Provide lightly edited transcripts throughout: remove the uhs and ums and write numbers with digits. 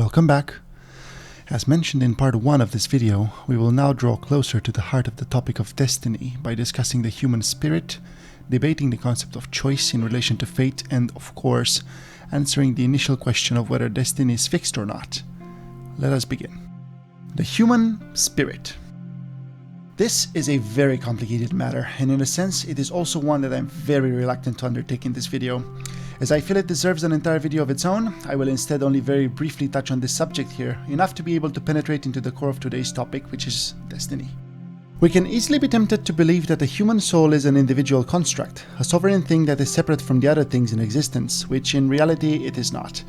Welcome back. As mentioned in part 1 of this video, we will now draw closer to the heart of the topic of destiny by discussing the human spirit, debating the concept of choice in relation to fate, and, of course, answering the initial question of whether destiny is fixed or not. Let us begin. The human spirit. This is a very complicated matter, and in a sense, it is also one that I'm very reluctant to undertake in this video. As I feel it deserves an entire video of its own, I will instead only very briefly touch on this subject here, enough to be able to penetrate into the core of today's topic, which is destiny. We can easily be tempted to believe that the human soul is an individual construct, a sovereign thing that is separate from the other things in existence, which in reality it is not.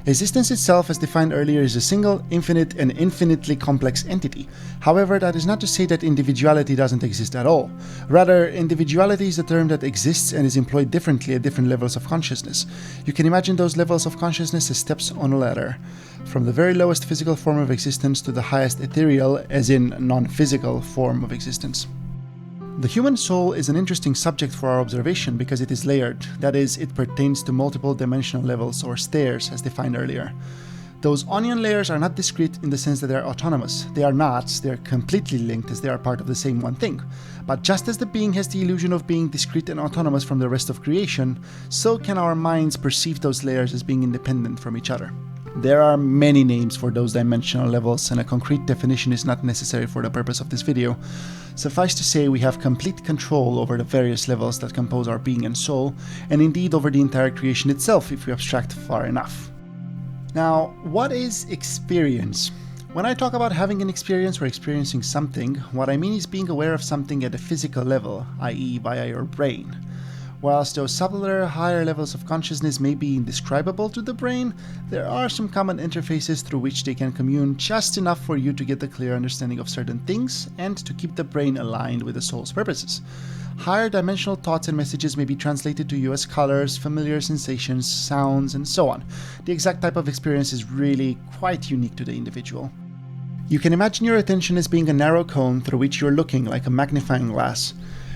Existence itself, as defined earlier, is a single, infinite, and infinitely complex entity. However, that is not to say that individuality doesn't exist at all. Rather, individuality is a term that exists and is employed differently at different levels of consciousness. You can imagine those levels of consciousness as steps on a ladder, from the very lowest physical form of existence to the highest ethereal, as in non-physical, form of existence. The human soul is an interesting subject for our observation because it is layered, that is, it pertains to multiple dimensional levels or stairs as defined earlier. Those onion layers are not discrete in the sense that they are autonomous. They are not, they are completely linked as they are part of the same one thing. But just as the being has the illusion of being discrete and autonomous from the rest of creation, so can our minds perceive those layers as being independent from each other. There are many names for those dimensional levels, and a concrete definition is not necessary for the purpose of this video. Suffice to say, we have complete control over the various levels that compose our being and soul, and indeed over the entire creation itself if we abstract far enough. Now, what is experience? When I talk about having an experience or experiencing something, what I mean is being aware of something at a physical level, i.e. via your brain. Whilst those subtler, higher levels of consciousness may be indescribable to the brain, there are some common interfaces through which they can commune just enough for you to get a clear understanding of certain things and to keep the brain aligned with the soul's purposes. Higher dimensional thoughts and messages may be translated to you as colors, familiar sensations, sounds, and so on. The exact type of experience is really quite unique to the individual. You can imagine your attention as being a narrow cone through which you're looking like a magnifying glass.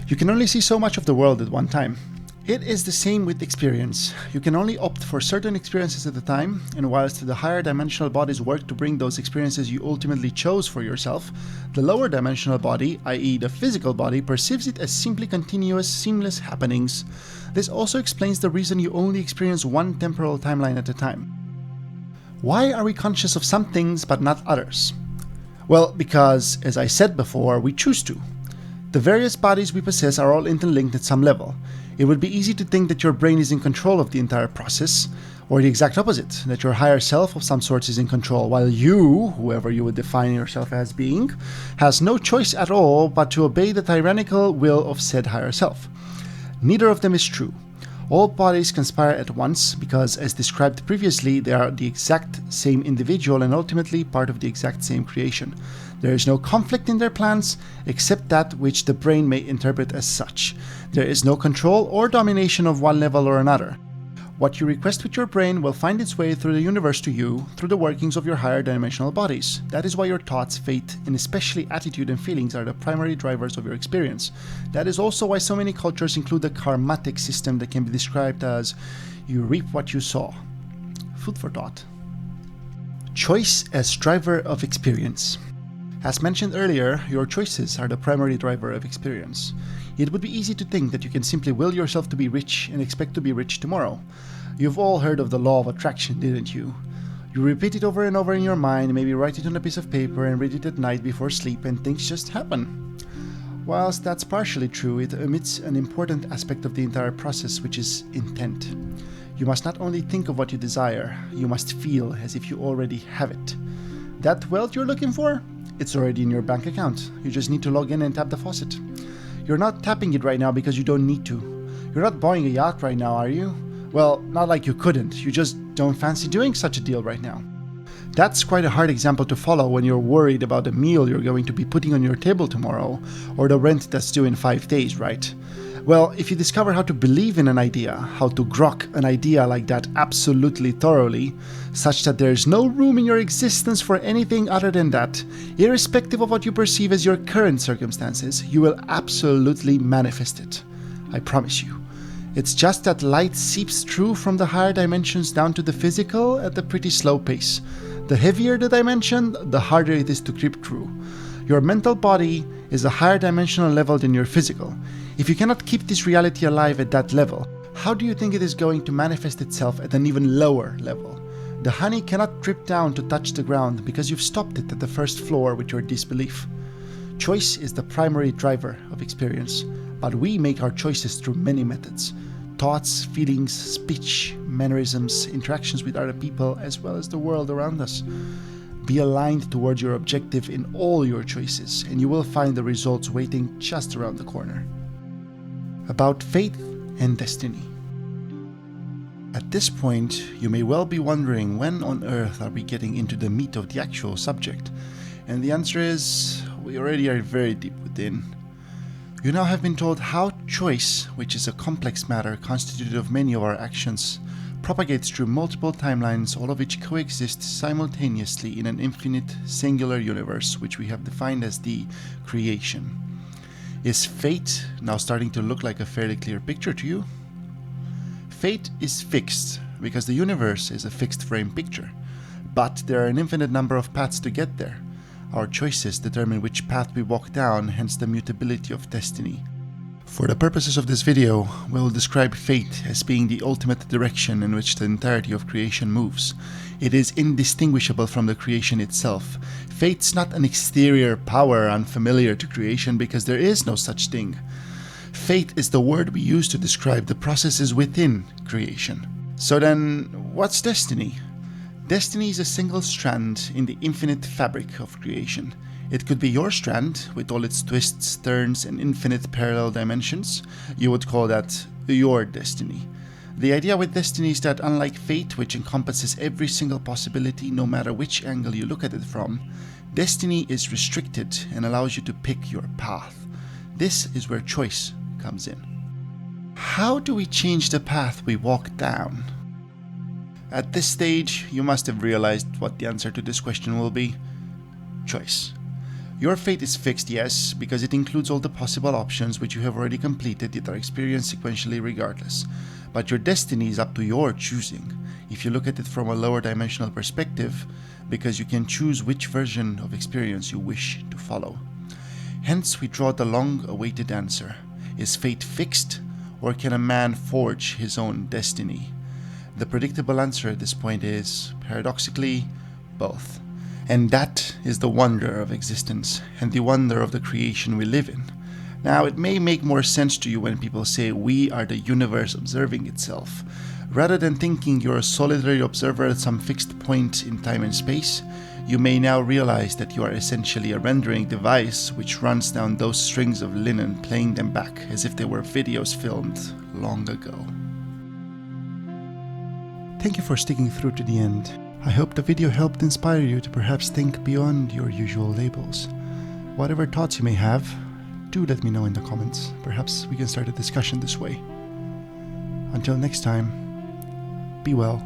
You can only see so much of the world at one time. It is the same with experience. You can only opt for certain experiences at a time, and whilst the higher dimensional bodies work to bring those experiences you ultimately chose for yourself, the lower dimensional body, i.e. the physical body, perceives it as simply continuous, seamless happenings. This also explains the reason you only experience one temporal timeline at a time. Why are we conscious of some things but not others? Well, because, as I said before, we choose to. The various bodies we possess are all interlinked at some level. It would be easy to think that your brain is in control of the entire process, or the exact opposite, that your higher self of some sort is in control, while you, whoever you would define yourself as being, has no choice at all but to obey the tyrannical will of said higher self. Neither of them is true. All bodies conspire at once because, as described previously, they are the exact same individual and ultimately part of the exact same creation. There is no conflict in their plans, except that which the brain may interpret as such. There is no control or domination of one level or another. What you request with your brain will find its way through the universe to you, through the workings of your higher dimensional bodies. That is why your thoughts, fate, and especially attitude and feelings are the primary drivers of your experience. That is also why so many cultures include a karmatic system that can be described as you reap what you sow. Food for thought. Choice as driver of experience. As mentioned earlier, your choices are the primary driver of experience. It would be easy to think that you can simply will yourself to be rich and expect to be rich tomorrow. You've all heard of the law of attraction, didn't you? You repeat it over and over in your mind, maybe write it on a piece of paper and read it at night before sleep, and things just happen. Whilst that's partially true, it omits an important aspect of the entire process, which is intent. You must not only think of what you desire, you must feel as if you already have it. That wealth you're looking for? It's already in your bank account. You just need to log in and tap the faucet. You're not tapping it right now because you don't need to. You're not buying a yacht right now, are you? Well, not like you couldn't. You just don't fancy doing such a deal right now. That's quite a hard example to follow when you're worried about the meal you're going to be putting on your table tomorrow, or the rent that's due in 5 days, right? Well, if you discover how to believe in an idea, how to grok an idea like that absolutely thoroughly, such that there's no room in your existence for anything other than that, irrespective of what you perceive as your current circumstances, you will absolutely manifest it. I promise you. It's just that light seeps through from the higher dimensions down to the physical at a pretty slow pace. The heavier the dimension, the harder it is to creep through. Your mental body is a higher dimensional level than your physical. If you cannot keep this reality alive at that level, how do you think it is going to manifest itself at an even lower level? The honey cannot drip down to touch the ground because you've stopped it at the first floor with your disbelief. Choice is the primary driver of experience, but we make our choices through many methods. Thoughts, feelings, speech, mannerisms, interactions with other people, as well as the world around us. Be aligned towards your objective in all your choices, and you will find the results waiting just around the corner. About faith and destiny. At this point, you may well be wondering when on earth are we getting into the meat of the actual subject? And the answer is, we already are very deep within. You now have been told how choice, which is a complex matter constituted of many of our actions, propagates through multiple timelines, all of which coexist simultaneously in an infinite, singular universe, which we have defined as the creation. Is fate now starting to look like a fairly clear picture to you? Fate is fixed, because the universe is a fixed frame picture, but there are an infinite number of paths to get there. Our choices determine which path we walk down, hence the mutability of destiny. For the purposes of this video, we'll describe fate as being the ultimate direction in which the entirety of creation moves. It is indistinguishable from the creation itself. Fate's not an exterior power unfamiliar to creation because there is no such thing. Fate is the word we use to describe the processes within creation. So then, what's destiny? Destiny is a single strand in the infinite fabric of creation. It could be your strand, with all its twists, turns, and infinite parallel dimensions. You would call that your destiny. The idea with destiny is that unlike fate, which encompasses every single possibility no matter which angle you look at it from, destiny is restricted and allows you to pick your path. This is where choice comes in. How do we change the path we walk down? At this stage, you must have realized what the answer to this question will be. Choice. Your fate is fixed, yes, because it includes all the possible options which you have already completed that are experienced sequentially regardless. But your destiny is up to your choosing, if you look at it from a lower dimensional perspective, because you can choose which version of experience you wish to follow. Hence, we draw the long-awaited answer. Is fate fixed, or can a man forge his own destiny? The predictable answer at this point is, paradoxically, both. And that is the wonder of existence, and the wonder of the creation we live in. Now, it may make more sense to you when people say we are the universe observing itself. Rather than thinking you're a solitary observer at some fixed point in time and space, you may now realize that you are essentially a rendering device which runs down those strings of linen, playing them back as if they were videos filmed long ago. Thank you for sticking through to the end. I hope the video helped inspire you to perhaps think beyond your usual labels. Whatever thoughts you may have, do let me know in the comments. Perhaps we can start a discussion this way. Until next time, be well.